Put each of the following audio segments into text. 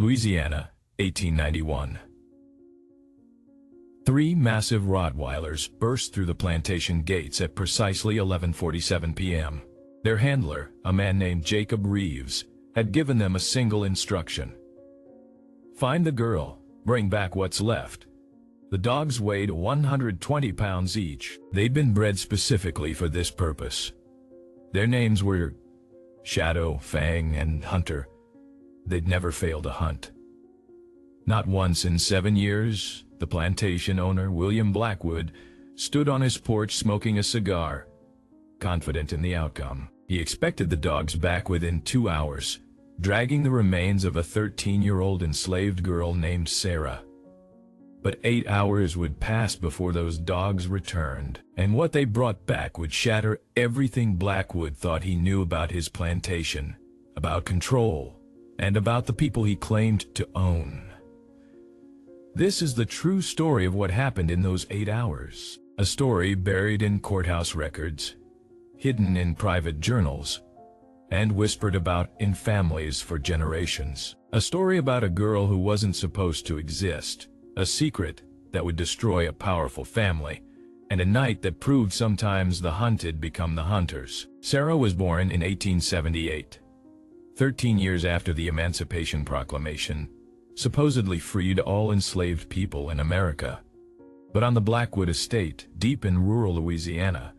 Louisiana, 1891. Three massive Rottweilers burst through the plantation gates at precisely 11:47 p.m. Their handler, a man named Jacob Reeves, had given them a single instruction: find the girl, bring back what's left. The dogs weighed 120 pounds each. They'd been bred specifically for this purpose. Their names were Shadow, Fang, and Hunter. They'd never failed a hunt. Not once in 7 years, the plantation owner, William Blackwood, stood on his porch smoking a cigar, confident in the outcome. He expected the dogs back within 2 hours, dragging the remains of a 13-year-old enslaved girl named Sarah. But 8 hours would pass before those dogs returned, and what they brought back would shatter everything Blackwood thought he knew about his plantation, about control, and about the people he claimed to own. This is the true story of what happened in those 8 hours, a story buried in courthouse records, hidden in private journals, and whispered about in families for generations. A story about a girl who wasn't supposed to exist, a secret that would destroy a powerful family, and a night that proved sometimes the hunted become the hunters. Sarah was born in 1878, 13 years after the Emancipation Proclamation supposedly freed all enslaved people in America. But on the Blackwood estate, deep in rural Louisiana,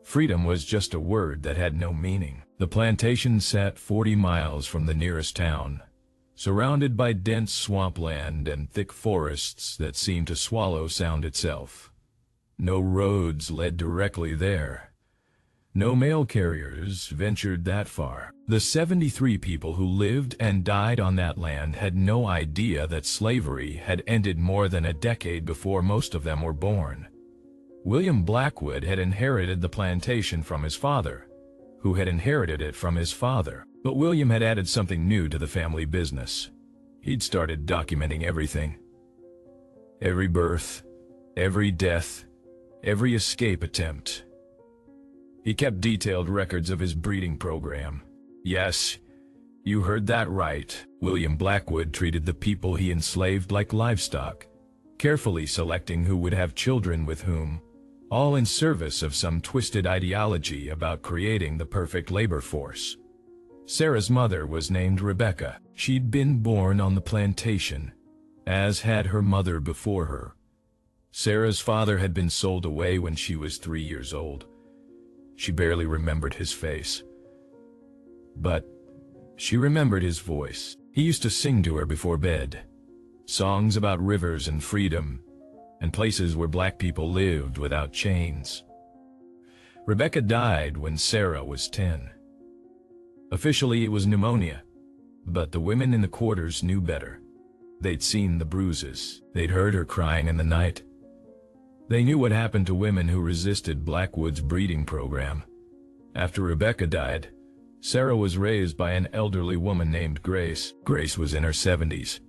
freedom was just a word that had no meaning. The plantation sat 40 miles from the nearest town, surrounded by dense swampland and thick forests that seemed to swallow sound itself. No roads led directly there. No mail carriers ventured that far. The 73 people who lived and died on that land had no idea that slavery had ended more than a decade before most of them were born. William Blackwood had inherited the plantation from his father, who had inherited it from his father. But William had added something new to the family business. He'd started documenting everything. Every birth, every death, every escape attempt. He kept detailed records of his breeding program. Yes, you heard that right. William Blackwood treated the people he enslaved like livestock, carefully selecting who would have children with whom, all in service of some twisted ideology about creating the perfect labor force. Sarah's mother was named Rebecca. She'd been born on the plantation, as had her mother before her. Sarah's father had been sold away when she was 3 years old. She barely remembered his face, but she remembered his voice. He used to sing to her before bed, songs about rivers and freedom, and places where black people lived without chains. Rebecca died when Sarah was 10. Officially it was pneumonia, but the women in the quarters knew better. They'd seen the bruises. They'd heard her crying in the night. They knew what happened to women who resisted Blackwood's breeding program. After Rebecca died, Sarah was raised by an elderly woman named Grace. Grace was in her 70s,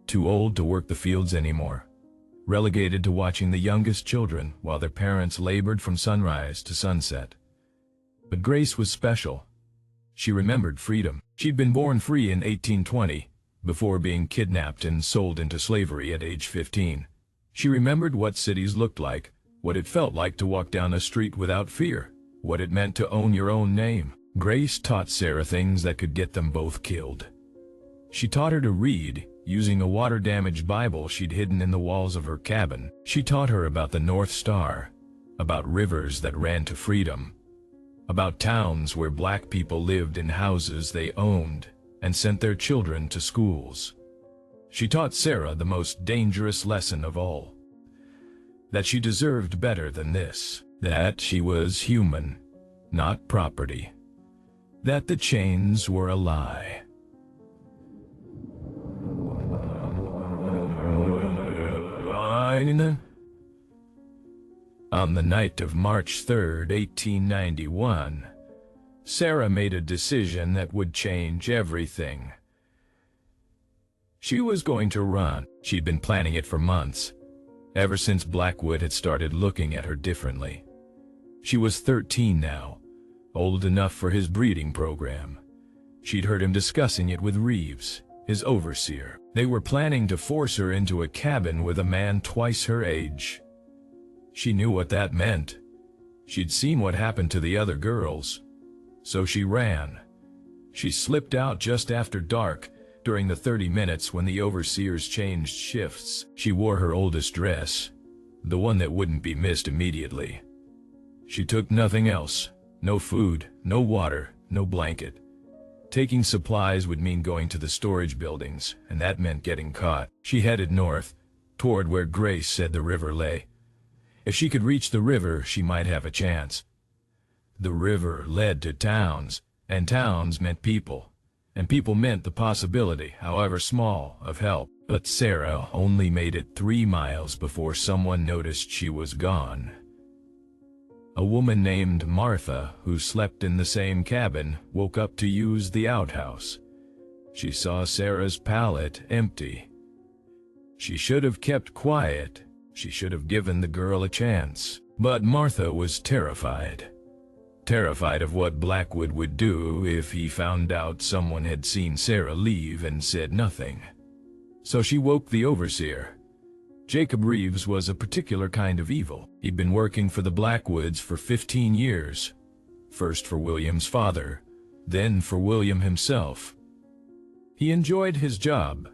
too old to work the fields anymore, relegated to watching the youngest children while their parents labored from sunrise to sunset. But Grace was special. She remembered freedom. She'd been born free in 1820, before being kidnapped and sold into slavery at age 15. She remembered what cities looked like, what it felt like to walk down a street without fear, what it meant to own your own name. Grace taught Sarah things that could get them both killed. She taught her to read, using a water-damaged Bible she'd hidden in the walls of her cabin. She taught her about the North Star, about rivers that ran to freedom, about towns where black people lived in houses they owned and sent their children to schools. She taught Sarah the most dangerous lesson of all, that she deserved better than this, that she was human, not property, that the chains were a lie. On the night of March 3rd, 1891, Sarah made a decision that would change everything. She was going to run. She'd been planning it for months, ever since Blackwood had started looking at her differently. She was 13 now, old enough for his breeding program. She'd heard him discussing it with Reeves. his overseer. They were planning to force her into a cabin with a man twice her age. She knew what that meant. She'd seen what happened to the other girls. So she ran. She slipped out just after dark, during the 30 minutes when the overseers changed shifts. She wore her oldest dress, the one that wouldn't be missed immediately. She took nothing else. No food, no water, no blanket. Taking supplies would mean going to the storage buildings, and that meant getting caught. She headed north, toward where Grace said the river lay. If she could reach the river, she might have a chance. The river led to towns, and towns meant people, and people meant the possibility, however small, of help. But Sarah only made it 3 miles before someone noticed she was gone. A woman named Martha, who slept in the same cabin, woke up to use the outhouse. She saw Sarah's pallet empty. She should have kept quiet. She should have given the girl a chance. But Martha was terrified. Terrified of what Blackwood would do if he found out someone had seen Sarah leave and said nothing. So she woke the overseer. Jacob Reeves was a particular kind of evil. He'd been working for the Blackwoods for 15 years. First for William's father, then for William himself. He enjoyed his job.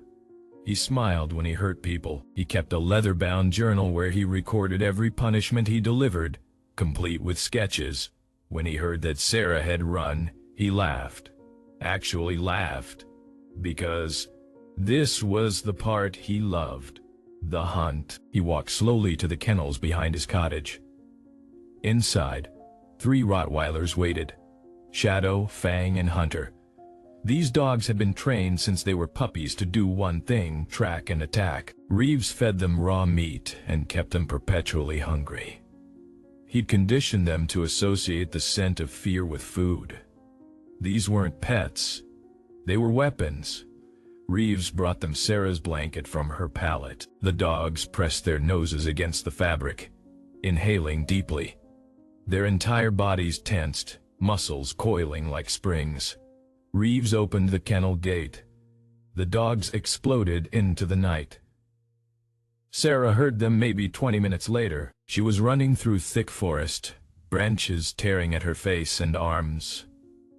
He smiled when he hurt people. He kept a leather-bound journal where he recorded every punishment he delivered, complete with sketches. When he heard that Sarah had run, he laughed. Actually laughed. Because this was the part he loved. The hunt. He walked slowly to the kennels behind his cottage. Inside, 3 Rottweilers waited. Shadow, Fang, and Hunter. These dogs had been trained since they were puppies to do one thing: track and attack. Reeves fed them raw meat and kept them perpetually hungry. He'd conditioned them to associate the scent of fear with food. These weren't pets. They were weapons. Reeves brought them Sarah's blanket from her pallet. The dogs pressed their noses against the fabric, inhaling deeply. Their entire bodies tensed, muscles coiling like springs. Reeves opened the kennel gate. The dogs exploded into the night. Sarah heard them maybe 20 minutes later. She was running through thick forest, branches tearing at her face and arms,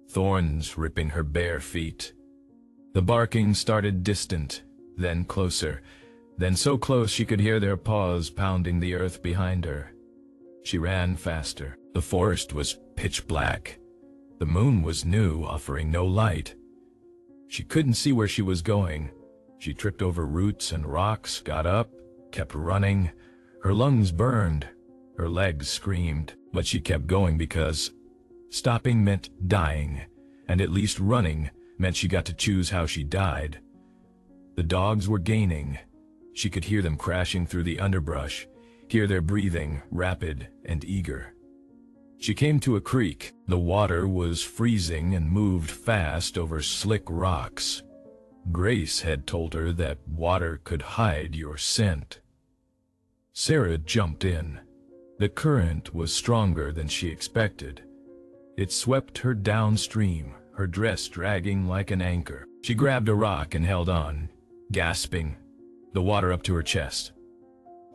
thorns ripping her bare feet. The barking started distant, then closer, then so close she could hear their paws pounding the earth behind her. She ran faster. The forest was pitch black. The moon was new, offering no light. She couldn't see where she was going. She tripped over roots and rocks, got up, kept running. Her lungs burned. Her legs screamed. But she kept going because stopping meant dying, and at least running meant she got to choose how she died. The dogs were gaining. She could hear them crashing through the underbrush, hear their breathing, rapid and eager. She came to a creek. The water was freezing and moved fast over slick rocks. Grace had told her that water could hide your scent. Sarah jumped in. The current was stronger than she expected. It swept her downstream, her dress dragging like an anchor. She grabbed a rock and held on, gasping, the water up to her chest.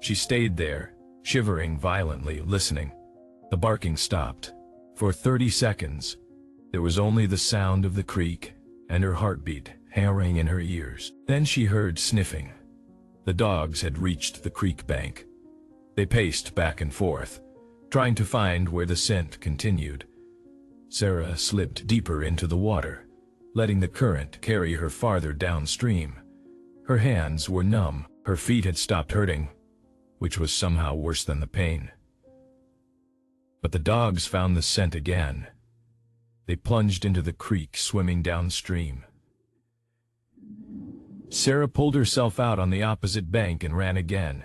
She stayed there, shivering violently, listening. The barking stopped. For 30 seconds, there was only the sound of the creek and her heartbeat hammering in her ears. Then she heard sniffing. The dogs had reached the creek bank. They paced back and forth, trying to find where the scent continued. Sarah slipped deeper into the water, letting the current carry her farther downstream. Her hands were numb. Her feet had stopped hurting, which was somehow worse than the pain. But the dogs found the scent again. They plunged into the creek, swimming downstream. Sarah pulled herself out on the opposite bank and ran again.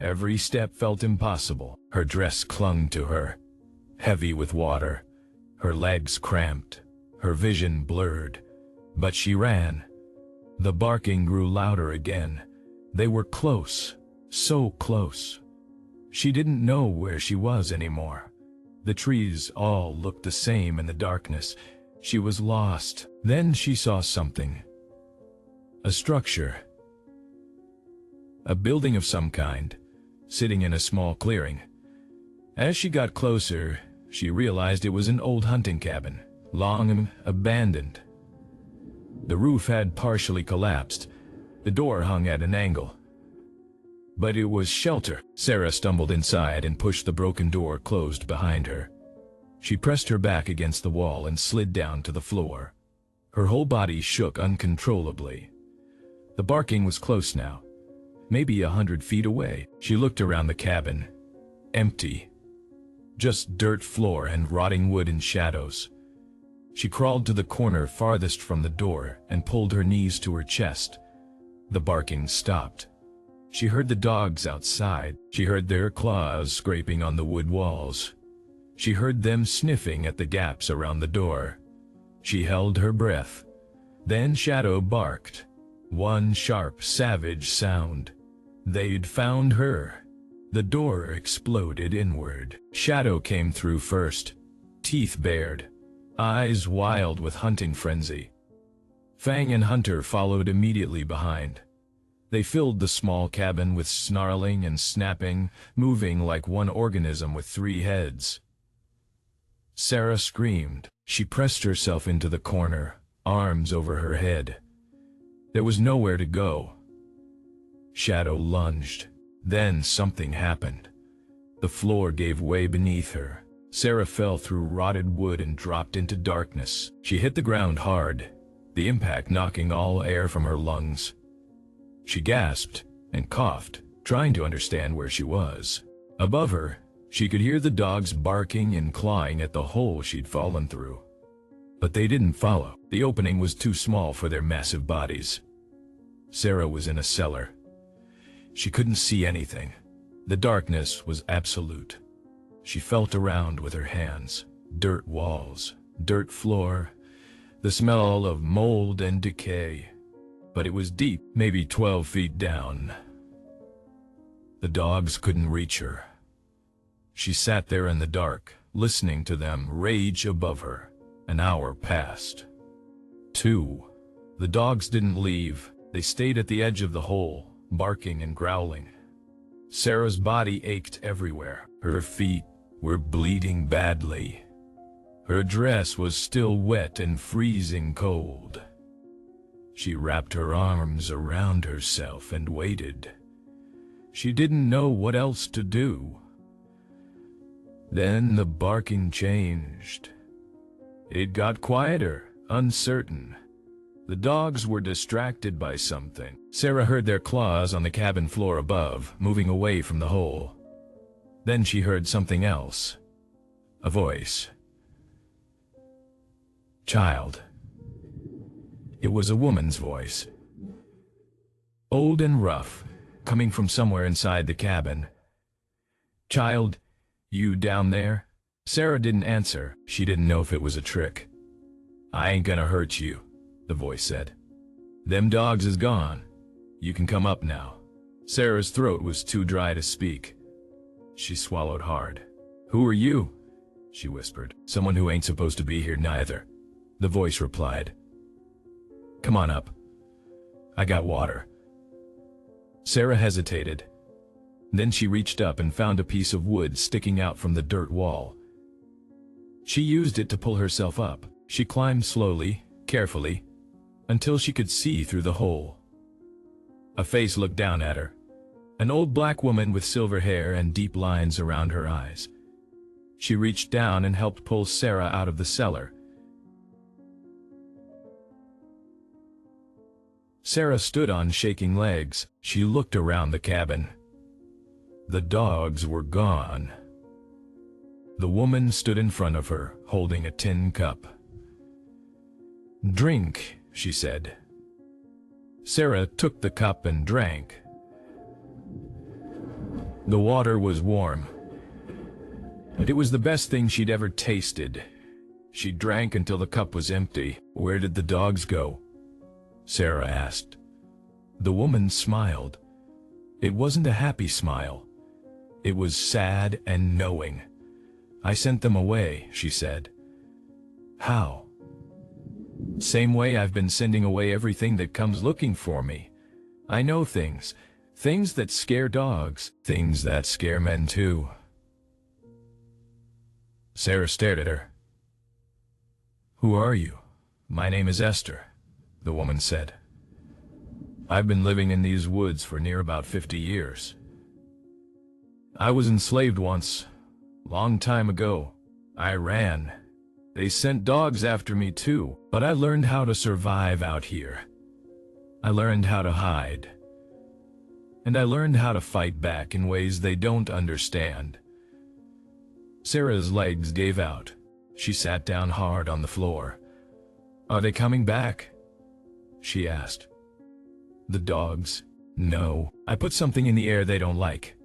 Every step felt impossible. Her dress clung to her, heavy with water. Her legs cramped, her vision blurred. But she ran. The barking grew louder again. They were close, so close. She didn't know where she was anymore. The trees all looked the same in the darkness. She was lost. Then she saw something. A structure. A building of some kind, sitting in a small clearing. As she got closer, she realized it was an old hunting cabin, long abandoned. The roof had partially collapsed. The door hung at an angle. But it was shelter. Sarah stumbled inside and pushed the broken door closed behind her. She pressed her back against the wall and slid down to the floor. Her whole body shook uncontrollably. The barking was close now, maybe 100 feet away. She looked around the cabin. Empty. Just dirt floor and rotting wood in shadows. She crawled to the corner farthest from the door and pulled her knees to her chest. The barking stopped. She heard the dogs outside. She heard their claws scraping on the wood walls. She heard them sniffing at the gaps around the door. She held her breath. Then Shadow barked. One sharp, savage sound. They'd found her. The door exploded inward. Shadow came through first, teeth bared, eyes wild with hunting frenzy. Fang and Hunter followed immediately behind. They filled the small cabin with snarling and snapping, moving like one organism with 3 heads. Sarah screamed. She pressed herself into the corner, arms over her head. There was nowhere to go. Shadow lunged. Then something happened. The floor gave way beneath her. Sarah fell through rotted wood and dropped into darkness. She hit the ground hard, the impact knocking all air from her lungs. She gasped and coughed, trying to understand where she was. Above her, she could hear the dogs barking and clawing at the hole she'd fallen through. But they didn't follow. The opening was too small for their massive bodies. Sarah was in a cellar. She couldn't see anything. The darkness was absolute. She felt around with her hands. Dirt walls, dirt floor, the smell of mold and decay. But it was deep, maybe 12 feet down. The dogs couldn't reach her. She sat there in the dark, listening to them rage above her. An hour passed. 2. The dogs didn't leave. They stayed at the edge of the hole, barking and growling. Sarah's body ached everywhere. Her feet were bleeding badly. Her dress was still wet and freezing cold. She wrapped her arms around herself and waited. She didn't know what else to do. Then the barking changed. It got quieter, uncertain. The dogs were distracted by something. Sarah heard their claws on the cabin floor above, moving away from the hole. Then she heard something else. A voice. Child. It was a woman's voice. Old and rough, coming from somewhere inside the cabin. Child, you down there? Sarah didn't answer. She didn't know if it was a trick. I ain't gonna hurt you, the voice said. Them dogs is gone. You can come up now. Sarah's throat was too dry to speak. She swallowed hard. Who are you? She whispered. Someone who ain't supposed to be here neither, the voice replied. Come on up. I got water. Sarah hesitated. Then she reached up and found a piece of wood sticking out from the dirt wall. She used it to pull herself up. She climbed slowly, carefully, until she could see through the hole. A face looked down at her. An old black woman with silver hair and deep lines around her eyes. She reached down and helped pull Sarah out of the cellar. Sarah stood on shaking legs. She looked around the cabin. The dogs were gone. The woman stood in front of her, holding a tin cup. Drink, she said. Sarah took the cup and drank. The water was warm, but it was the best thing she'd ever tasted. She drank until the cup was empty. Where did the dogs go? Sarah asked. The woman smiled. It wasn't a happy smile. It was sad and knowing. I sent them away, she said. How? Same way I've been sending away everything that comes looking for me. I know things. Things that scare dogs. Things that scare men too. Sarah stared at her. "Who are you?" "My name is Esther," the woman said. "I've been living in these woods for near about 50 years. I was enslaved once, long time ago. I ran. They sent dogs after me too, but I learned how to survive out here. I learned how to hide. And I learned how to fight back in ways they don't understand." Sarah's legs gave out. She sat down hard on the floor. "Are they coming back?" she asked. "The dogs? No. I put something in the air they don't like.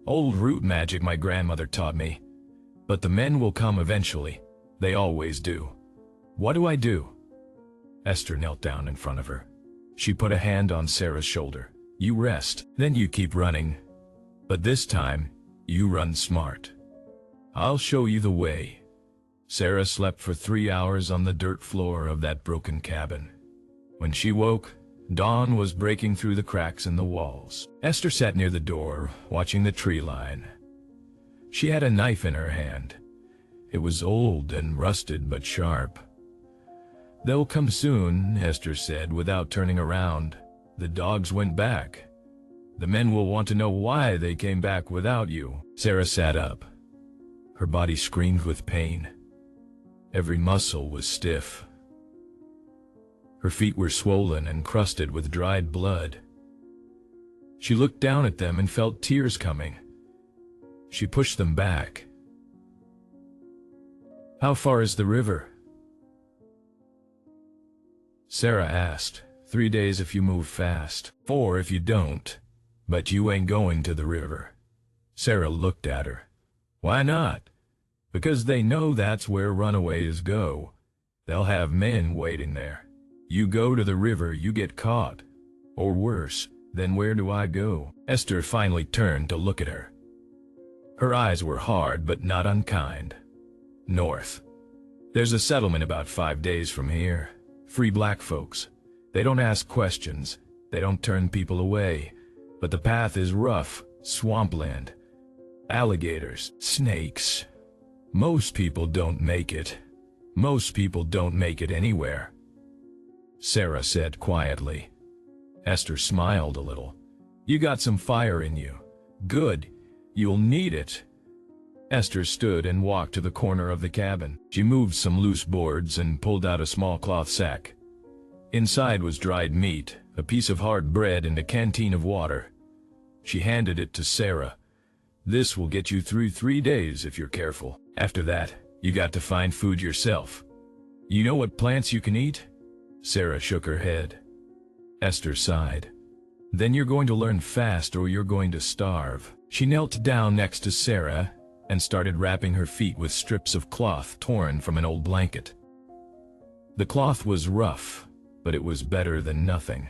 Old root magic my grandmother taught me. But the men will come eventually. They always do. What do I do?" Esther knelt down in front of her. She put a hand on Sarah's shoulder. "You rest, then you keep running. But this time, you run smart. I'll show you the way." Sarah slept for 3 hours on the dirt floor of that broken cabin. When she woke, dawn was breaking through the cracks in the walls. Esther sat near the door, watching the tree line. She had a knife in her hand. It was old and rusted but sharp. "They'll come soon," Esther said without turning around. "The dogs went back. The men will want to know why they came back without you." Sarah sat up. Her body screamed with pain. Every muscle was stiff. Her feet were swollen and crusted with dried blood. She looked down at them and felt tears coming. She pushed them back. "How far is the river?" Sarah asked. 3 days if you move fast, 4 if you don't. But you ain't going to the river." Sarah looked at her. "Why not?" "Because they know that's where runaways go. They'll have men waiting there. You go to the river, you get caught. Or worse, then where do I go?" Esther finally turned to look at her. Her eyes were hard but not unkind. "North. There's a settlement about 5 days from here. Free black folks. They don't ask questions. They don't turn people away. But the path is rough, swampland. Alligators, snakes. Most people don't make it. Most people don't make it anywhere," Sarah said quietly. Esther smiled a little. "You got some fire in you. Good. You'll need it." Esther stood and walked to the corner of the cabin. She moved some loose boards and pulled out a small cloth sack. Inside was dried meat, a piece of hard bread, and a canteen of water. She handed it to Sarah. "This will get you through 3 days if you're careful. After that, you got to find food yourself. You know what plants you can eat?" Sarah shook her head. Esther sighed. "Then you're going to learn fast or you're going to starve." She knelt down next to Sarah and started wrapping her feet with strips of cloth torn from an old blanket. The cloth was rough, but it was better than nothing.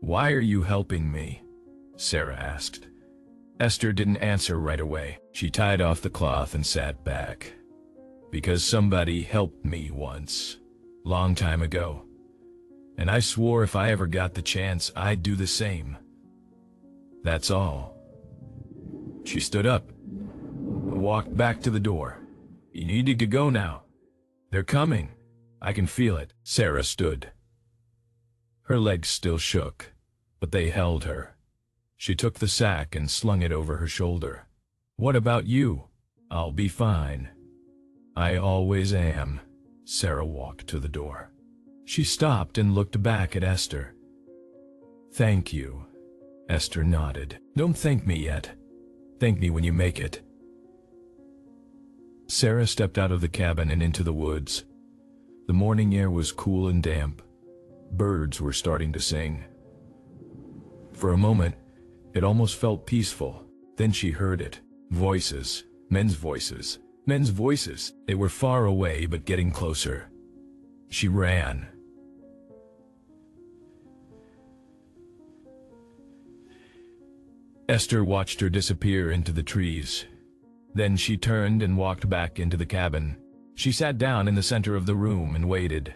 "Why are you helping me?" Sarah asked. Esther didn't answer right away. She tied off the cloth and sat back. "Because somebody helped me once, long time ago. And I swore if I ever got the chance, I'd do the same. That's all." She stood up and walked back to the door. "You need to go now. They're coming. I can feel it." Sarah stood. Her legs still shook, but they held her. She took the sack and slung it over her shoulder. "What about you?" "I'll be fine. I always am." Sarah walked to the door. She stopped and looked back at Esther. "Thank you." Esther nodded. "Don't thank me yet. Thank me when you make it." Sarah stepped out of the cabin and into the woods. The morning air was cool and damp. Birds were starting to sing. For a moment, it almost felt peaceful. Then she heard it. Voices. Men's voices. Men's voices. They were far away but getting closer. She ran. Esther watched her disappear into the trees. Then she turned and walked back into the cabin. She sat down in the center of the room and waited.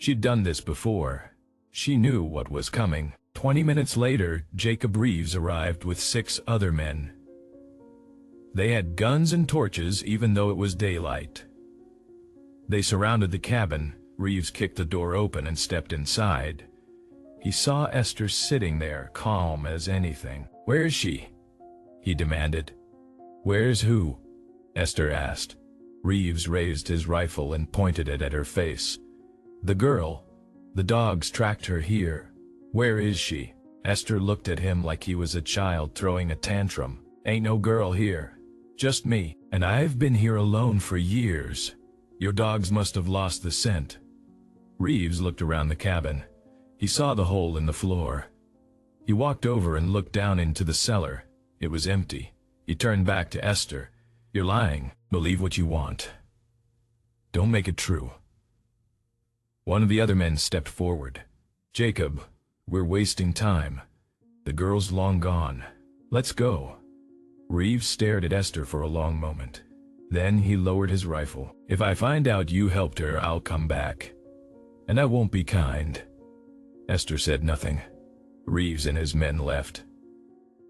She'd done this before. She knew what was coming. 20 minutes later, Jacob Reeves arrived with 6 other men. They had guns and torches even though it was daylight. They surrounded the cabin. Reeves kicked the door open and stepped inside. He saw Esther sitting there, calm as anything. "Where is she?" he demanded. "Where's who?" Esther asked. Reeves raised his rifle and pointed it at her face. "The girl. The dogs tracked her here. Where is she?" Esther looked at him like he was a child throwing a tantrum. "Ain't no girl here. Just me, and I've been here alone for years. Your dogs must have lost the scent." Reeves looked around the cabin. He saw the hole in the floor. He walked over and looked down into the cellar. It was empty. He turned back to Esther. "You're lying. Believe what you want. Don't make it true." One of the other men stepped forward. "Jacob, we're wasting time. The girl's long gone. Let's go." Reeves stared at Esther for a long moment. Then he lowered his rifle. "If I find out you helped her, I'll come back. And I won't be kind." Esther said nothing. Reeves and his men left.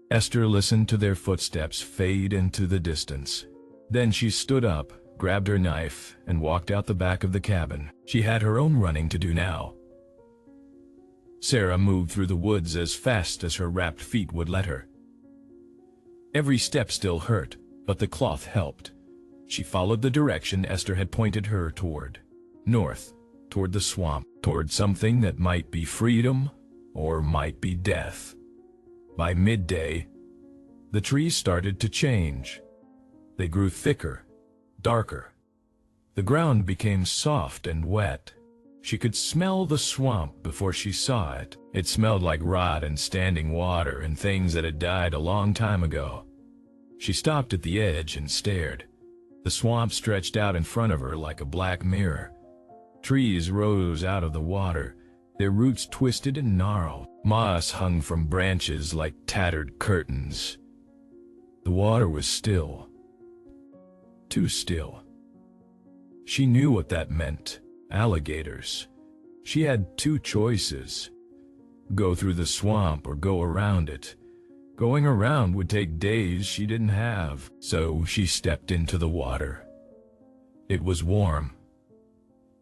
Esther listened to their footsteps fade into the distance. Then she stood up, grabbed her knife, and walked out the back of the cabin. She had her own running to do now. Sarah moved through the woods as fast as her wrapped feet would let her. Every step still hurt, but the cloth helped. She followed the direction Esther had pointed her toward. North, toward the swamp, toward something that might be freedom or might be death. By midday, the trees started to change. They grew thicker, darker. The ground became soft and wet. She could smell the swamp before she saw it. It smelled like rot and standing water and things that had died a long time ago. She stopped at the edge and stared. The swamp stretched out in front of her like a black mirror. Trees rose out of the water, their roots twisted and gnarled. Moss hung from branches like tattered curtains. The water was still. Too still. She knew what that meant. Alligators. She had 2 choices. Go through the swamp or go around it. Going around would take days she didn't have, so she stepped into the water. It was warm.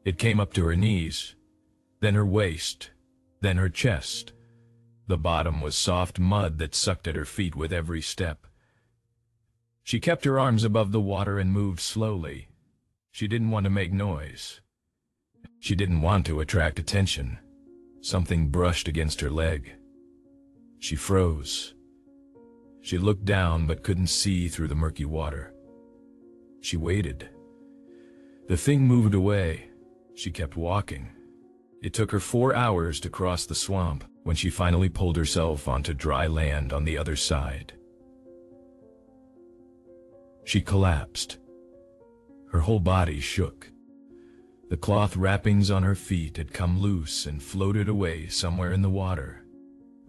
It came up to her knees, then her waist, then her chest. The bottom was soft mud that sucked at her feet with every step. She kept her arms above the water and moved slowly. She didn't want to make noise. She didn't want to attract attention. Something brushed against her leg. She froze. She looked down but couldn't see through the murky water. She waited. The thing moved away. She kept walking. It took her 4 hours to cross the swamp when she finally pulled herself onto dry land on the other side. She collapsed. Her whole body shook. The cloth wrappings on her feet had come loose and floated away somewhere in the water.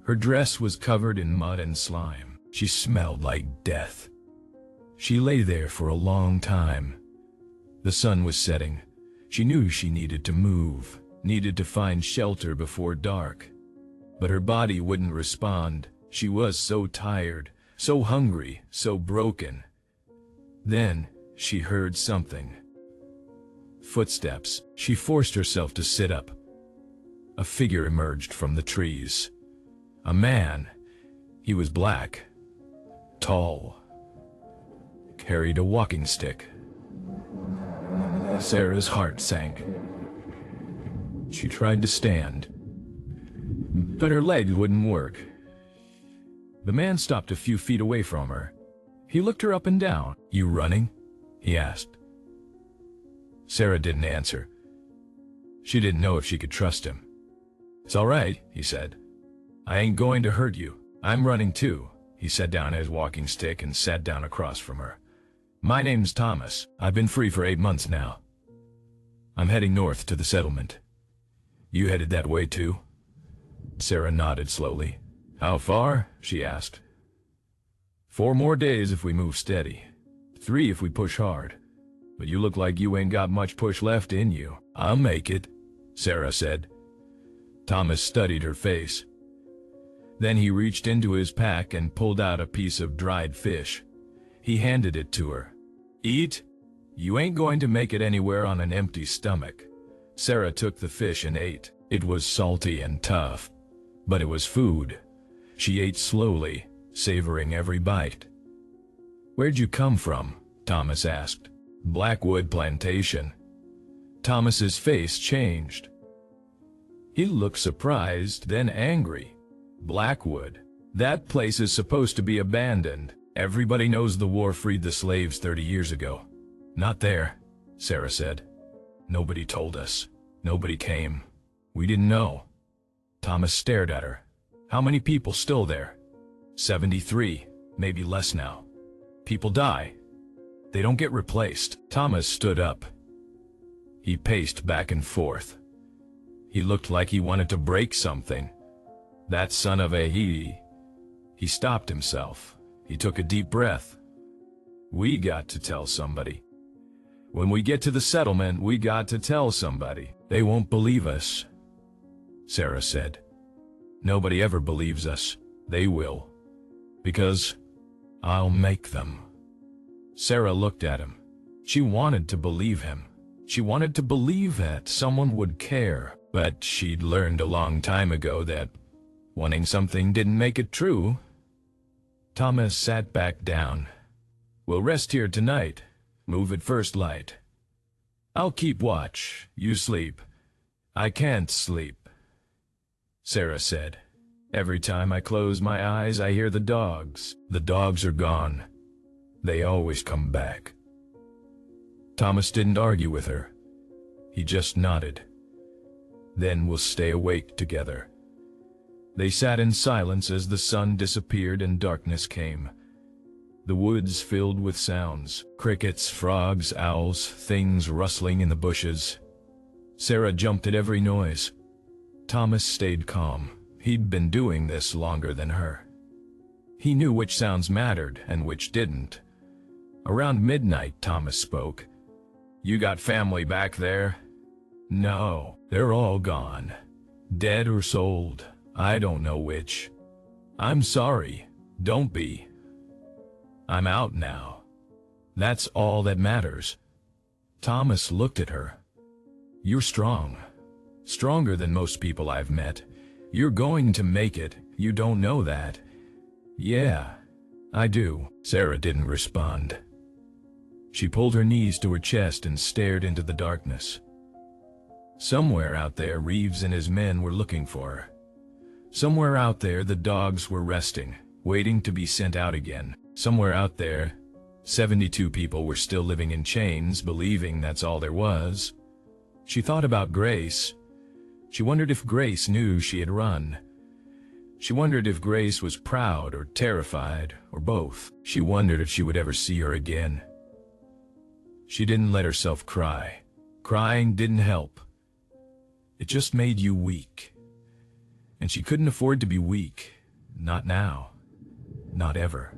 Her dress was covered in mud and slime. She smelled like death. She lay there for a long time. The sun was setting. She knew she needed to move, needed to find shelter before dark. But her body wouldn't respond. She was so tired, so hungry, so broken. Then she heard something. Footsteps. She forced herself to sit up. A figure emerged from the trees. A man. He was black, tall, carried a walking stick. Sarah's heart sank. She tried to stand, but her legs wouldn't work. The man stopped a few feet away from her. He looked her up and down. "You running?" he asked. Sarah didn't answer. She didn't know if she could trust him. "It's all right," he said. "I ain't going to hurt you. I'm running too." He set down his walking stick and sat down across from her. "My name's Thomas. I've been free for 8 months now. I'm heading north to the settlement. You headed that way too?" Sarah nodded slowly. "How far?" she asked. 4 more days if we move steady. 3 if we push hard. But you look like you ain't got much push left in you." "I'll make it," Sarah said. Thomas studied her face. Then he reached into his pack and pulled out a piece of dried fish. He handed it to her. "Eat? You ain't going to make it anywhere on an empty stomach." Sarah took the fish and ate. It was salty and tough, but it was food. She ate slowly, savoring every bite. "Where'd you come from?" Thomas asked. "Blackwood Plantation." Thomas's face changed. He looked surprised, then angry. Blackwood? That place is supposed to be abandoned. Everybody knows the war freed the slaves 30 years ago. "Not there," Sarah said. "Nobody told us. Nobody came. We didn't know." Thomas stared at her. "How many people still there?" 73, maybe less now. "People die. They don't get replaced." Thomas stood up. He paced back and forth. He looked like he wanted to break something. That son of a he. He stopped himself. He took a deep breath. "We got to tell somebody. When we get to the settlement, we got to tell somebody. They won't believe us," Sarah said. "Nobody ever believes us. They will. Because I'll make them." Sarah looked at him. She wanted to believe him. She wanted to believe that someone would care, but she'd learned a long time ago that wanting something didn't make it true. Thomas sat back down. "We'll rest here tonight. Move at first light. I'll keep watch. You sleep." "I can't sleep," Sarah said. "Every time I close my eyes, I hear the dogs. The dogs are gone. They always come back." Thomas didn't argue with her. He just nodded. "Then we'll stay awake together." They sat in silence as the sun disappeared and darkness came. The woods filled with sounds, crickets, frogs, owls, things rustling in the bushes. Sarah jumped at every noise. Thomas stayed calm. He'd been doing this longer than her. He knew which sounds mattered and which didn't. Around midnight, Thomas spoke. "You got family back there?" "No, they're all gone. Dead or sold. I don't know which." "I'm sorry. Don't be. I'm out now. That's all that matters." Thomas looked at her. "You're strong. Stronger than most people I've met. You're going to make it. You don't know that." "Yeah, I do." Sarah didn't respond. She pulled her knees to her chest and stared into the darkness. Somewhere out there, Reeves and his men were looking for her. Somewhere out there, the dogs were resting, waiting to be sent out again. Somewhere out there, 72 people were still living in chains, believing that's all there was. She thought about Grace. She wondered if Grace knew she had run. She wondered if Grace was proud or terrified, or both. She wondered if she would ever see her again. She didn't let herself cry. Crying didn't help. It just made you weak. And she couldn't afford to be weak. Not now. Not ever.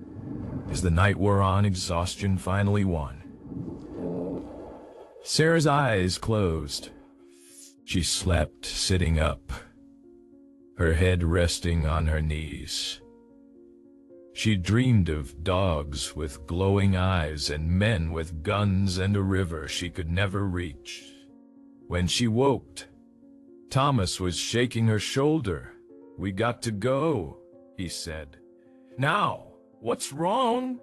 As the night wore on, exhaustion finally won. Sarah's eyes closed. She slept sitting up, her head resting on her knees. She dreamed of dogs with glowing eyes and men with guns and a river she could never reach. When she woke, Thomas was shaking her shoulder. "We got to go," he said. "Now, what's wrong?"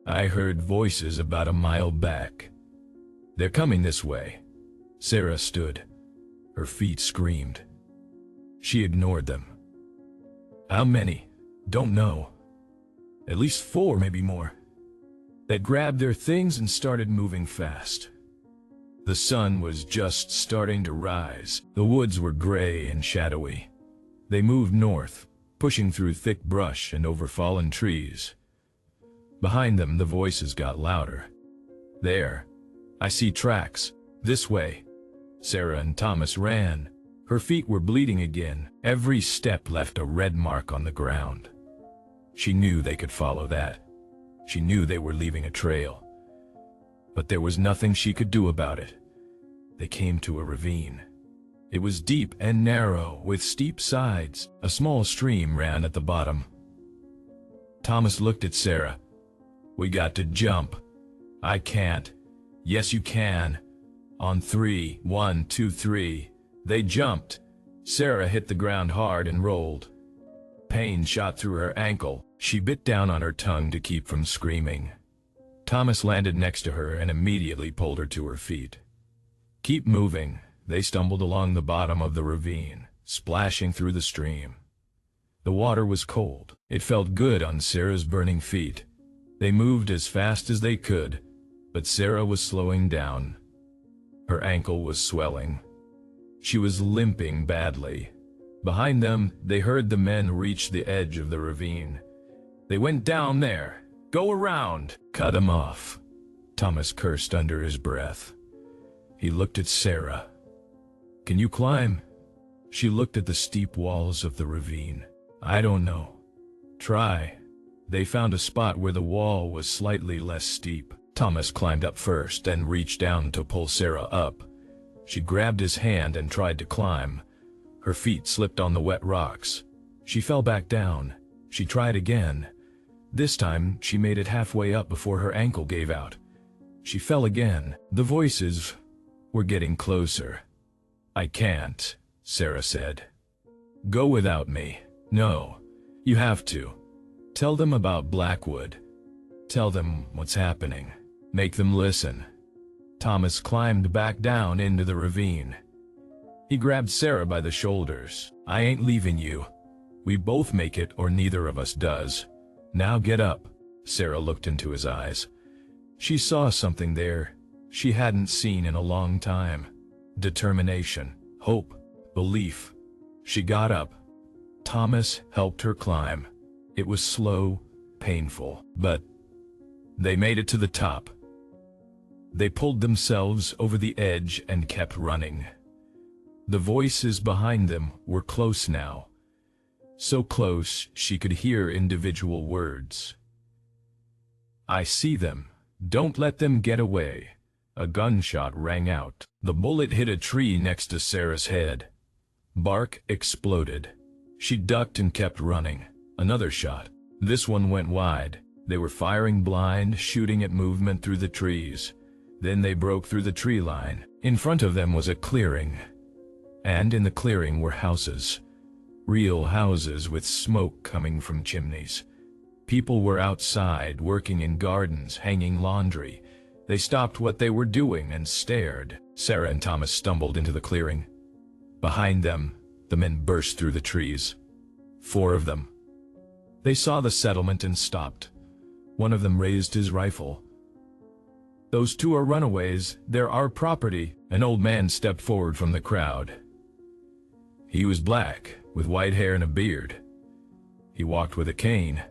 I heard voices about a mile back. "They're coming this way." Sarah stood. Her feet screamed. She ignored them. "How many? Don't know. At least 4, maybe more." They grabbed their things and started moving fast. The sun was just starting to rise. The woods were gray and shadowy. They moved north, pushing through thick brush and over fallen trees. Behind them, the voices got louder. "There. I see tracks. This way." Sarah and Thomas ran. Her feet were bleeding again. Every step left a red mark on the ground. She knew they could follow that. She knew they were leaving a trail. But there was nothing she could do about it. They came to a ravine. It was deep and narrow, with steep sides. A small stream ran at the bottom. Thomas looked at Sarah. "We got to jump." "I can't." "Yes, you can. On 3, 1, 2, 3. They jumped. Sarah hit the ground hard and rolled. Pain shot through her ankle. She bit down on her tongue to keep from screaming. Thomas landed next to her and immediately pulled her to her feet. "Keep moving." They stumbled along the bottom of the ravine, splashing through the stream. The water was cold. It felt good on Sarah's burning feet. They moved as fast as they could, but Sarah was slowing down. Her ankle was swelling. She was limping badly. Behind them, they heard the men reach the edge of the ravine. "They went down there. Go around." "Cut 'em off," Thomas cursed under his breath. He looked at Sarah. "Can you climb?" She looked at the steep walls of the ravine. "I don't know." "Try." They found a spot where the wall was slightly less steep. Thomas climbed up first and reached down to pull Sarah up. She grabbed his hand and tried to climb. Her feet slipped on the wet rocks. She fell back down. She tried again. This time, she made it halfway up before her ankle gave out. She fell again. The voices were getting closer. "I can't," Sarah said. "Go without me." "No, you have to. Tell them about Blackwood. Tell them what's happening. Make them listen." Thomas climbed back down into the ravine. He grabbed Sarah by the shoulders. "I ain't leaving you. We both make it or neither of us does. Now get up." Sarah looked into his eyes. She saw something there she hadn't seen in a long time. Determination, hope, belief. She got up. Thomas helped her climb. It was slow, painful, but they made it to the top. They pulled themselves over the edge and kept running. The voices behind them were close now. So close she could hear individual words. "I see them. Don't let them get away." A gunshot rang out. The bullet hit a tree next to Sarah's head. Bark exploded. She ducked and kept running. Another shot. This one went wide. They were firing blind, shooting at movement through the trees. Then they broke through the tree line. In front of them was a clearing. And in the clearing were houses. Real houses with smoke coming from chimneys. People were outside, working in gardens, hanging laundry. They stopped what they were doing and stared. Sarah and Thomas stumbled into the clearing. Behind them, the men burst through the trees. 4 of them. They saw the settlement and stopped. One of them raised his rifle. "Those 2 are runaways. They're our property." An old man stepped forward from the crowd. He was black, with white hair and a beard. He walked with a cane,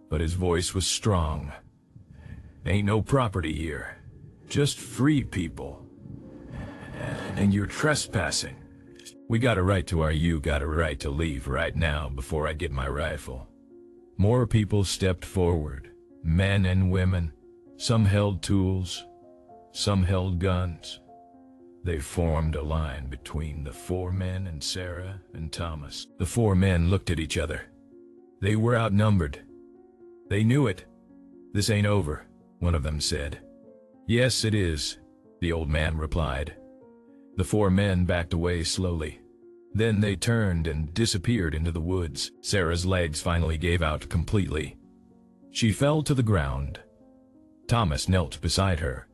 but his voice was strong. "Ain't no property here. Just free people. And you're trespassing. We got a right to you got a right to leave right now before I get my rifle." More people stepped forward, men and women. Some held tools, some held guns. They formed a line between the 4 men and Sarah and Thomas. The 4 men looked at each other. They were outnumbered. They knew it. "This ain't over," one of them said. "Yes, it is," the old man replied. The 4 men backed away slowly. Then they turned and disappeared into the woods. Sarah's legs finally gave out completely. She fell to the ground. Thomas knelt beside her.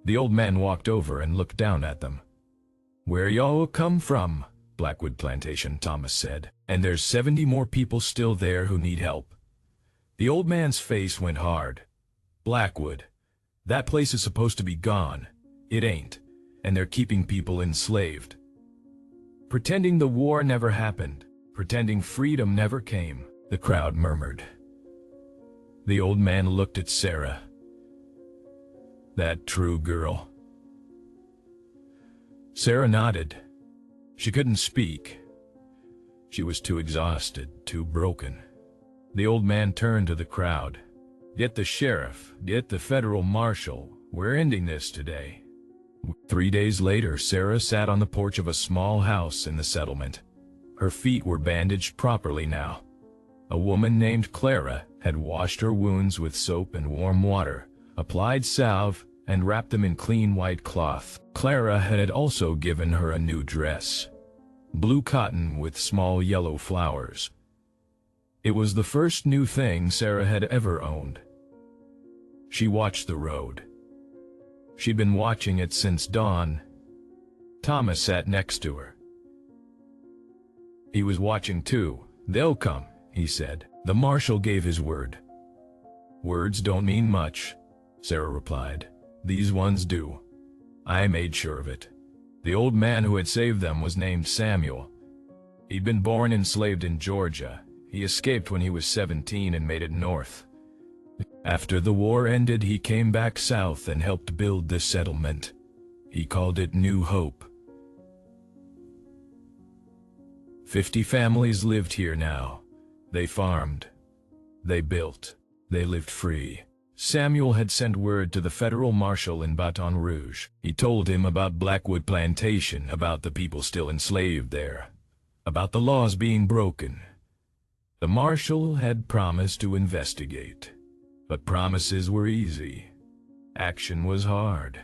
The old man walked over and looked down at them. "Where y'all come from?" "Blackwood Plantation," Thomas said. "And there's 70 more people still there who need help." The old man's face went hard. "Blackwood. That place is supposed to be gone. It ain't. And they're keeping people enslaved. Pretending the war never happened. Pretending freedom never came." The crowd murmured. The old man looked at Sarah. "That true, girl?" Sarah nodded. She couldn't speak. She was too exhausted, too broken. The old man turned to the crowd. "Get the sheriff, get the federal marshal. We're ending this today." 3 days later, Sarah sat on the porch of a small house in the settlement. Her feet were bandaged properly now. A woman named Clara had washed her wounds with soap and warm water, applied salve, and wrapped them in clean white cloth. Clara had also given her a new dress, blue cotton with small yellow flowers. It was the first new thing Sarah had ever owned. She watched the road. She'd been watching it since dawn. Thomas sat next to her. He was watching too. "They'll come," he said. The marshal gave his word. "Words don't mean much," Sarah replied. "These ones do. I made sure of it." The old man who had saved them was named Samuel. He'd been born enslaved in Georgia. He escaped when he was 17 and made it north. After the war ended, he came back south and helped build this settlement. He called it New Hope. 50 families lived here now. They farmed. They built. They lived free. Samuel had sent word to the federal marshal in Baton Rouge. He told him about Blackwood Plantation, about the people still enslaved there, about the laws being broken. The marshal had promised to investigate, but promises were easy. Action was hard.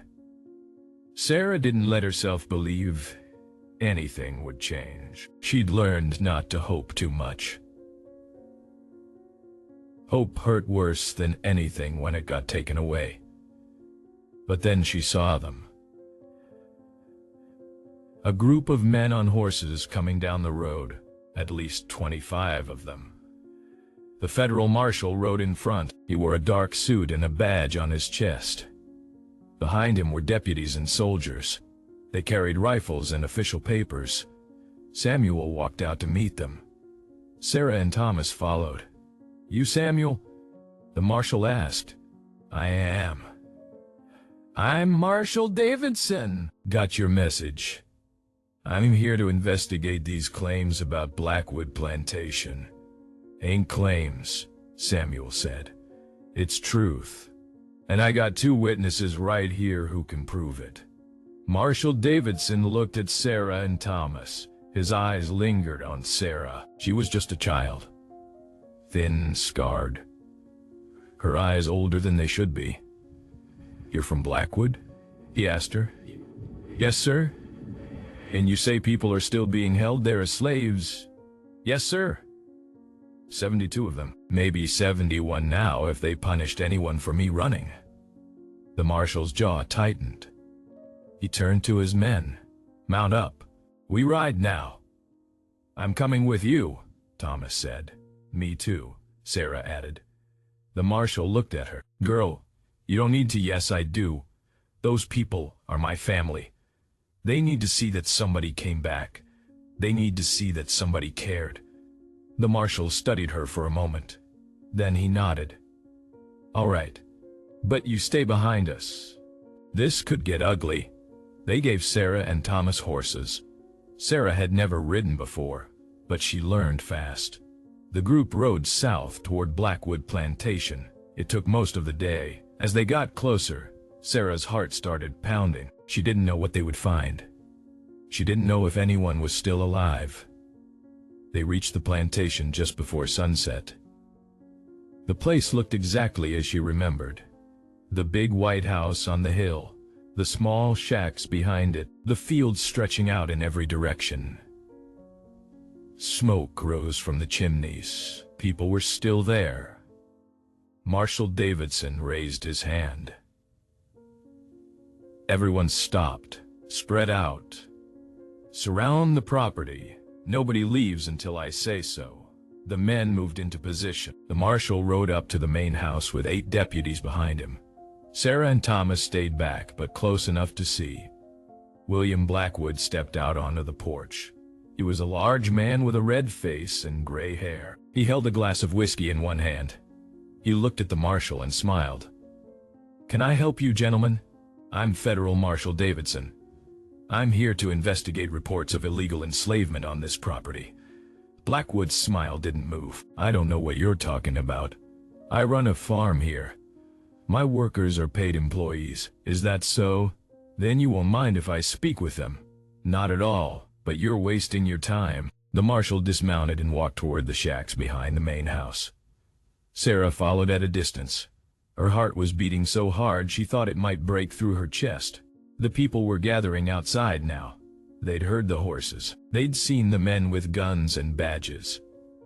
Sarah didn't let herself believe anything would change. She'd learned not to hope too much. Hope hurt worse than anything when it got taken away. But then she saw them. A group of men on horses coming down the road, at least 25 of them. The federal marshal rode in front. He wore a dark suit and a badge on his chest. Behind him were deputies and soldiers. They carried rifles and official papers. Samuel walked out to meet them. Sarah and Thomas followed. "You Samuel?" the marshal asked. "I am." "I'm Marshal Davidson." "Got your message. I'm here to investigate these claims about Blackwood Plantation." "Ain't claims," Samuel said. "It's truth. And I got 2 witnesses right here who can prove it." Marshal Davidson looked at Sarah and Thomas. His eyes lingered on Sarah. She was just a child. Thin, scarred. Her eyes older than they should be. "You're from Blackwood?" he asked her. "Yes, sir." "And you say people are still being held there as slaves?" "Yes, sir." 72 of them. Maybe 71 now if they punished anyone for me running. The marshal's jaw tightened. He turned to his men. "Mount up. We ride now." "I'm coming with you," Thomas said. "Me too," Sarah added. The marshal looked at her. "Girl, you don't need to." "Yes, I do. Those people are my family. They need to see that somebody came back. They need to see that somebody cared." The marshal studied her for a moment. Then he nodded. "All right, but you stay behind us. This could get ugly." They gave Sarah and Thomas horses. Sarah had never ridden before, but she learned fast. The group rode south toward Blackwood Plantation. It took most of the day. As they got closer, Sarah's heart started pounding. She didn't know what they would find. She didn't know if anyone was still alive. They reached the plantation just before sunset. The place looked exactly as she remembered. The big white house on the hill, the small shacks behind it, the fields stretching out in every direction. Smoke rose from the chimneys. People were still there. Marshal Davidson raised his hand. Everyone stopped, spread out. "Surround the property. Nobody leaves until I say so." The men moved into position. The marshal rode up to the main house with 8 deputies behind him. Sarah and Thomas stayed back, but close enough to see. William Blackwood stepped out onto the porch. He was a large man with a red face and gray hair. He held a glass of whiskey in one hand. He looked at the marshal and smiled. "Can I help you, gentlemen? I'm Federal Marshal Davidson. I'm here to investigate reports of illegal enslavement on this property." Blackwood's smile didn't move. "I don't know what you're talking about. I run a farm here. My workers are paid employees." "Is that so?" Then you won't mind if I speak with them. Not at all, but you're wasting your time. The marshal dismounted and walked toward the shacks behind the main house. Sarah followed at a distance. Her heart was beating so hard she thought it might break through her chest. The people were gathering outside now. They'd heard the horses. They'd seen the men with guns and badges.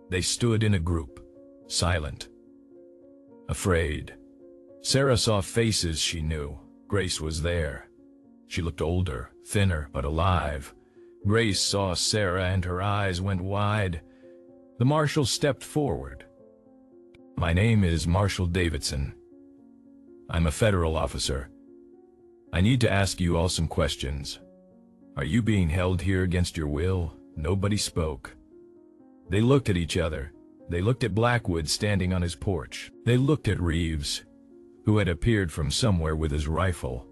They stood in a group, silent, afraid. Sarah saw faces she knew. Grace was there. She looked older, thinner, but alive. Grace saw Sarah and her eyes went wide. The marshal stepped forward. "My name is Marshal Davidson. I'm a federal officer. I need to ask you all some questions. Are you being held here against your will?" Nobody spoke. They looked at each other. They looked at Blackwood standing on his porch. They looked at Reeves, who had appeared from somewhere with his rifle.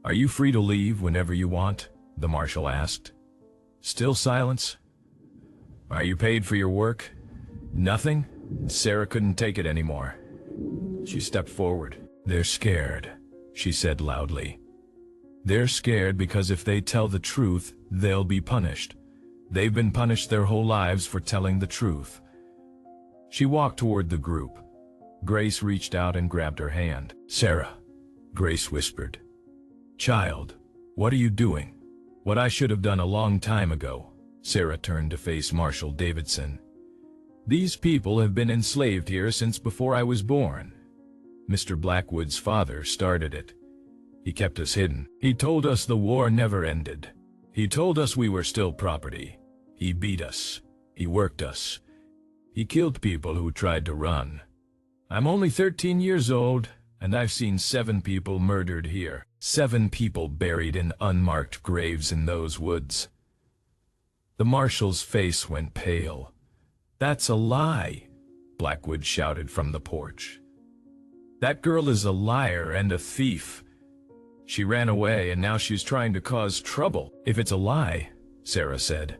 "Are you free to leave whenever you want?" the marshal asked. Still silence. "Are you paid for your work?" "Nothing." Sarah couldn't take it anymore. She stepped forward. "They're scared," she said loudly. "They're scared because if they tell the truth, they'll be punished. They've been punished their whole lives for telling the truth." She walked toward the group. Grace reached out and grabbed her hand. "Sarah," Grace whispered. "Child, what are you doing?" "What I should have done a long time ago." Sarah turned to face Marshal Davidson. "These people have been enslaved here since before I was born. Mr. Blackwood's father started it. He kept us hidden. He told us the war never ended. He told us we were still property. He beat us. He worked us. He killed people who tried to run. I'm only 13 years old, and I've seen 7 people murdered here. 7 people buried in unmarked graves in those woods." The marshal's face went pale. "That's a lie," Blackwood shouted from the porch. "That girl is a liar and a thief. She ran away and now she's trying to cause trouble." "If it's a lie," Sarah said,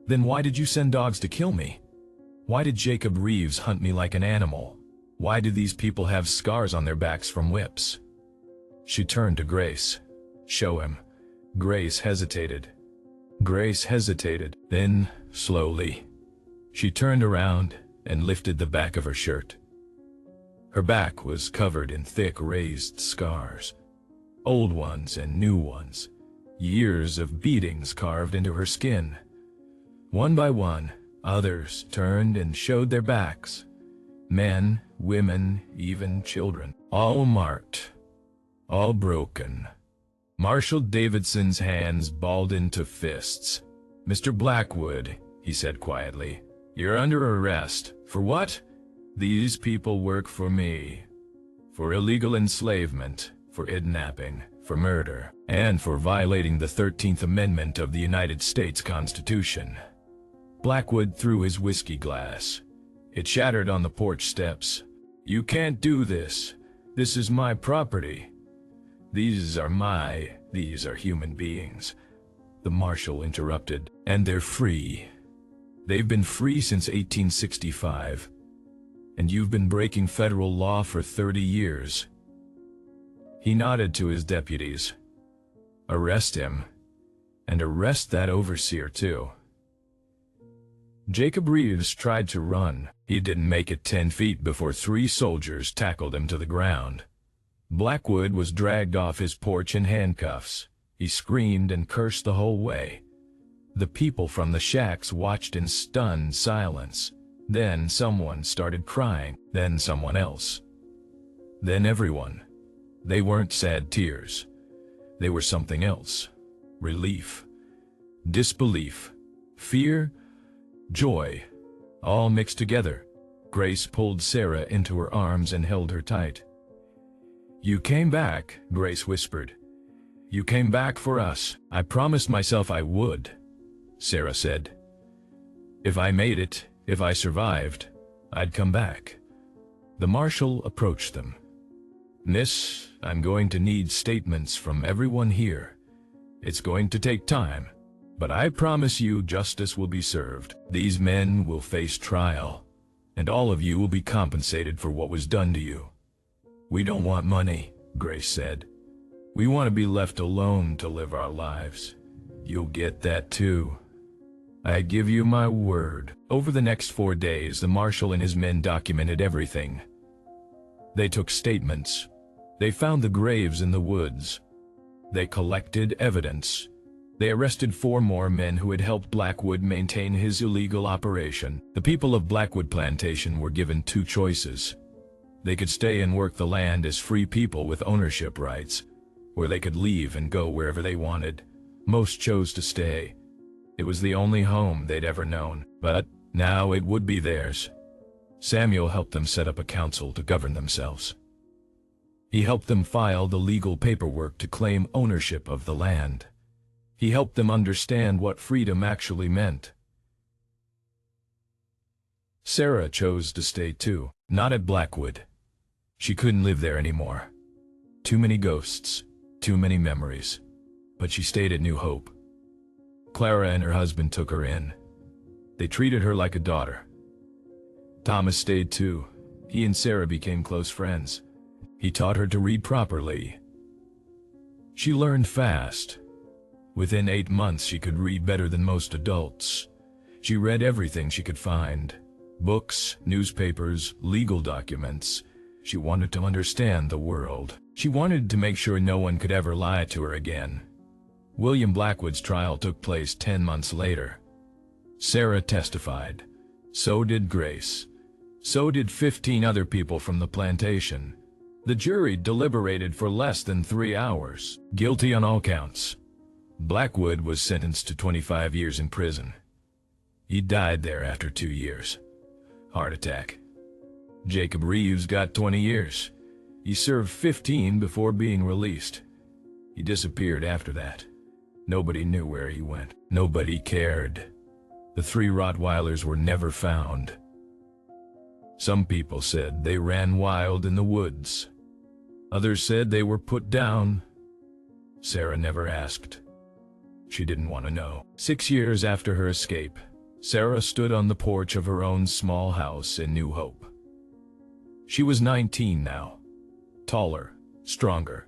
"then why did you send dogs to kill me? Why did Jacob Reeves hunt me like an animal? Why do these people have scars on their backs from whips?" She turned to Grace. "Show him." Grace hesitated. Then, slowly, she turned around and lifted the back of her shirt. Her back was covered in thick raised scars. Old ones and new ones, years of beatings carved into her skin. One by one, others turned and showed their backs. Men, women, even children, all marked, all broken. Marshal Davidson's hands balled into fists. "Mr. Blackwood," he said quietly, "you're under arrest. For what? These people work for me. For illegal enslavement, for kidnapping, for murder, and for violating the 13th Amendment of the United States Constitution." Blackwood threw his whiskey glass. It shattered on the porch steps. "You can't do this. This is my property. These are human beings." The marshal interrupted. "And they're free. They've been free since 1865. And you've been breaking federal law for 30 years. He nodded to his deputies. "Arrest him. And arrest that overseer too." Jacob Reeves tried to run. He didn't make it 10 feet before 3 soldiers tackled him to the ground. Blackwood was dragged off his porch in handcuffs. He screamed and cursed the whole way. The people from the shacks watched in stunned silence. Then someone started crying, then someone else. Then everyone. They weren't sad tears. They were something else. Relief, disbelief, fear, joy, all mixed together. Grace pulled Sarah into her arms and held her tight. "You came back," Grace whispered. "You came back for us." "I promised myself I would," Sarah said. "If I made it, if I survived, I'd come back." The marshal approached them. "Miss, I'm going to need statements from everyone here. It's going to take time, but I promise you justice will be served. These men will face trial, and all of you will be compensated for what was done to you." "We don't want money," Grace said. We want to be left alone to live our lives. You'll get that too. I give you my word." Over the next 4 days, the marshal and his men documented everything. They took statements. They found the graves in the woods. They collected evidence. They arrested 4 more men who had helped Blackwood maintain his illegal operation. The people of Blackwood Plantation were given 2 choices. They could stay and work the land as free people with ownership rights, or they could leave and go wherever they wanted. Most chose to stay. It was the only home they'd ever known, but now it would be theirs. Samuel helped them set up a council to govern themselves. He helped them file the legal paperwork to claim ownership of the land. He helped them understand what freedom actually meant. Sarah chose to stay too, not at Blackwood. She couldn't live there anymore. Too many ghosts, too many memories. But she stayed at New Hope. Clara and her husband took her in. They treated her like a daughter. Thomas stayed too. He and Sarah became close friends. He taught her to read properly. She learned fast. Within 8 months, she could read better than most adults. She read everything she could find. Books, newspapers, legal documents. She wanted to understand the world. She wanted to make sure no one could ever lie to her again. William Blackwood's trial took place 10 months later. Sarah testified. So did Grace. So did 15 other people from the plantation. The jury deliberated for less than 3 hours. Guilty on all counts. Blackwood was sentenced to 25 years in prison. He died there after 2 years. Heart attack. Jacob Reeves got 20 years. He served 15 before being released. He disappeared after that. Nobody knew where he went. Nobody cared. The 3 Rottweilers were never found. Some people said they ran wild in the woods. Others said they were put down. Sarah never asked. She didn't want to know. 6 years after her escape, Sarah stood on the porch of her own small house in New Hope. She was 19 now, taller, stronger.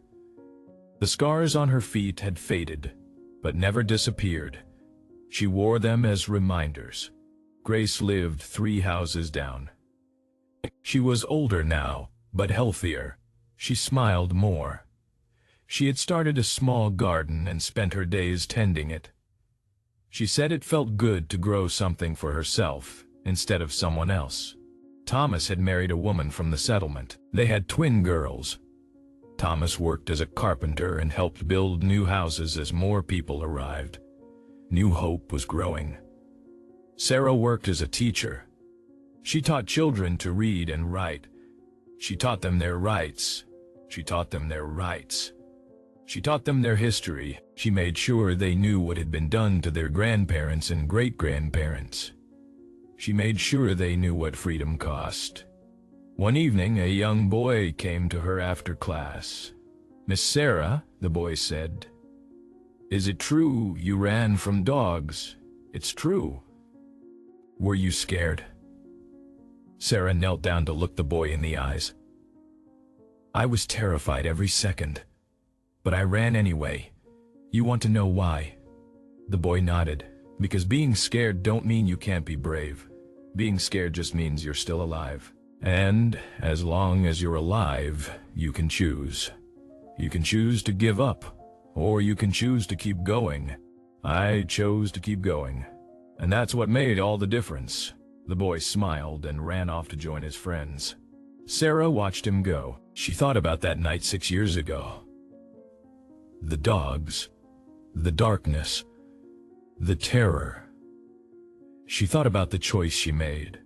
The scars on her feet had faded, but never disappeared. She wore them as reminders. Grace lived 3 houses down. She was older now, but healthier. She smiled more. She had started a small garden and spent her days tending it. She said it felt good to grow something for herself instead of someone else. Thomas had married a woman from the settlement. They had twin girls. Thomas worked as a carpenter and helped build new houses as more people arrived. New Hope was growing. Sarah worked as a teacher. She taught children to read and write. She taught them their rights. She taught them their rights. She taught them their history. She made sure they knew what had been done to their grandparents and great-grandparents. She made sure they knew what freedom cost. One evening, a young boy came to her after class. "Miss Sarah," the boy said, "is it true you ran from dogs?" "It's true." "Were you scared?" Sarah knelt down to look the boy in the eyes. "I was terrified every second, but I ran anyway. You want to know why?" The boy nodded. "Because being scared don't mean you can't be brave. Being scared just means you're still alive. And as long as you're alive, you can choose. You can choose to give up, or you can choose to keep going. I chose to keep going, and that's what made all the difference." The boy smiled and ran off to join his friends. Sarah watched him go. She thought about that night 6 years ago. The dogs, the darkness, the terror. She thought about the choice she made,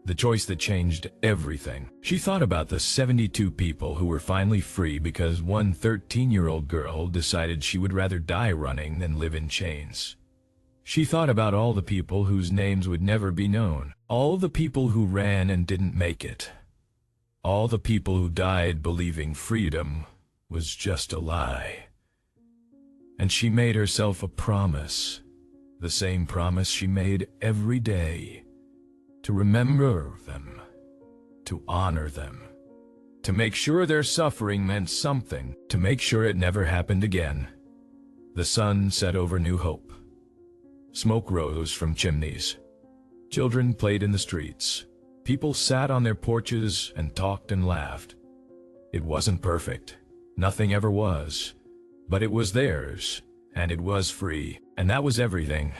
the choice that changed everything. She thought about the 72 people who were finally free because one 13-year-old girl decided she would rather die running than live in chains. She thought about all the people whose names would never be known, all the people who ran and didn't make it, all the people who died believing freedom was just a lie. And she made herself a promise, the same promise she made every day, to remember them, to honor them, To make sure their suffering meant something, to make sure it never happened again. The sun set over New Hope. Smoke rose from chimneys. Children played in the streets. People sat on their porches and talked and laughed. It wasn't perfect. Nothing ever was. But it was theirs, and it was free, and that was everything.